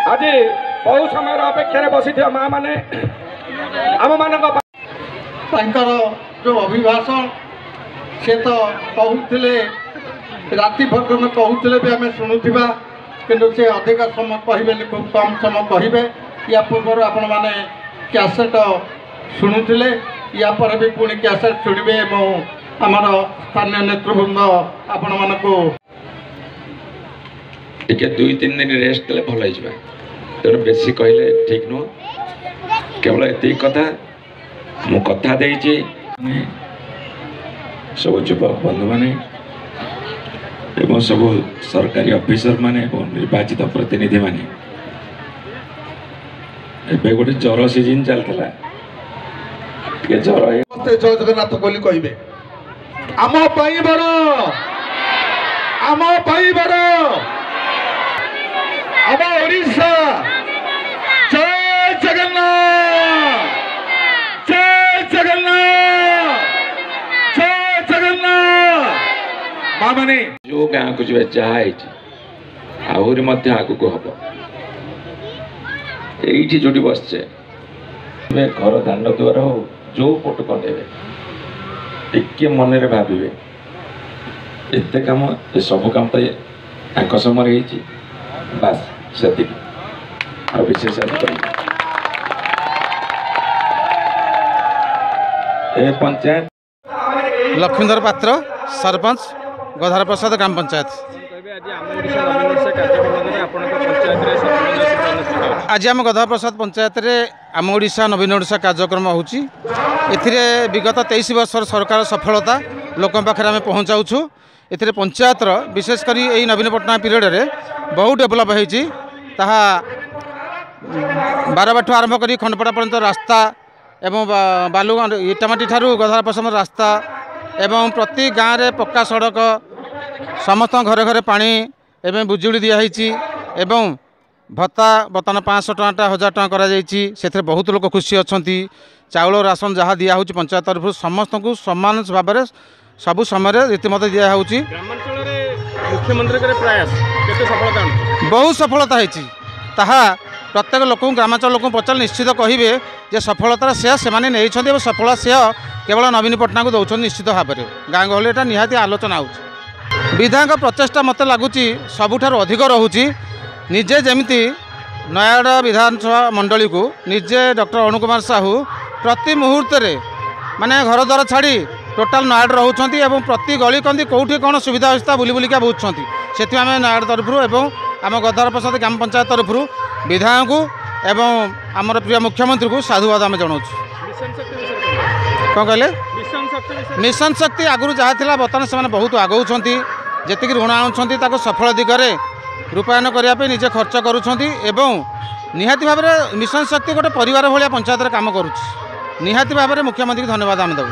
आज बहु समय अपेक्षा बसी माँ मैंने आम मान जो अभिभाषण से तो कहते राति भर कहते भी आम शुणुवा कि से अधिक समय कहे खूब कम समय कहे या पूर्व आपण मैंने कैसेट शुणुले या पर भी पुणी कैसेट शुणे आमर स्थानीय नेतृवृंद आपण मानक दुई तीन दिन रेस्ट देले भल हो तेणु बेसी कहले ठीक नुह केवल ये कथा मु कथा देइछि सब युवक बंधु माने एवं सब सरकारी ऑफिसर माने एवं निर्वाचित प्रतिनिधि माने एबे गोटे जर सीजन चलता जर जय जगन्नाथ बोली कहे आम बड़ आम ओडिशा जय जगन्नाथ जय जगन्नाथ जय जगन्नाथ माँ माने जो गाँव को जब जहाँ आहरी आगू हम ये जो बसचे घर दांड द्वार हो जो पट कटेबे टिके मन भावे एत कम ये सब कम तो समय बास से विशेष पंचायत लक्ष्मीधर पात्र सरपंच गधार प्रसाद ग्राम पंचायत आज आम गधार प्रसाद पंचायत रे आम ओडिशा नवीन ओडिशा कार्यक्रम होची विगत 23 वर्ष सरकार सफलता लोक पाखे आम पहुँचाऊँ ए पंचायत विशेषकर यही नवीन पट्टनायक पीरियड रे बहुत डेभलप होती बारबाट आरंभ कर खंडपड़ा पर्यंत रास्ता एवं बालू इटामाटी ठारू गधार प्रसाद रास्ता एवं प्रति गाँव में पक्का सड़क समस्त घरे घरे पानी एवं बिजुली दिखाई एवं भत्ता बर्तमान 500 टଙ୍କା 1000 टଙ୍କା कर बहुत लोग खुशी अच्छा चाउल राशन जहाँ दिहूँ पंचायत तरफ समस्त को समान भाव में सबु समय रीतिमत दिहूँ मुख्यमंत्री प्रयास बहुत सफलता होती प्रत्येक लोक ग्रामांचल लोक पचार निश्चित कहे जे सफलतार श्रेय से सफल श्रेय केवल नवीन पट्टनायक को दौरान निश्चित भाव में गाँ गहली एटा निहाती आलोचना हो विधायक प्रचेषा मत लगुच सबुठार अधिक रोचे निजे जमीती नयागढ़ विधानसभा मंडली को निजे डॉक्टर अणु कुमार साहू प्रति मुहूर्त माने घर द्वार छाड़ी टोटाल नयागढ़ रोचे और प्रति गली कंदी कौटी कौन सुविधा अवस्था बुली बुलिका बुझुंट से आम नयागढ़ तरफ एवं आम गधार प्रसाद ग्राम पंचायत तरफ विधायक एवं आमर प्रिय मुख्यमंत्री को साधुवाद आम जनाऊँ कौन कहले मिशन शक्ति आगुरी जहाँ थी बर्तमान से बहुत आगौंट जी ऋण आनुंट सफल दिगरे रूपायन करने निजे खर्च करुँच निहाती भाव में मिशन शक्ति गोटे परिवार भाया पंचायत काम करुँच निहाती भाव में मुख्यमंत्री धन्यवाद आम देव।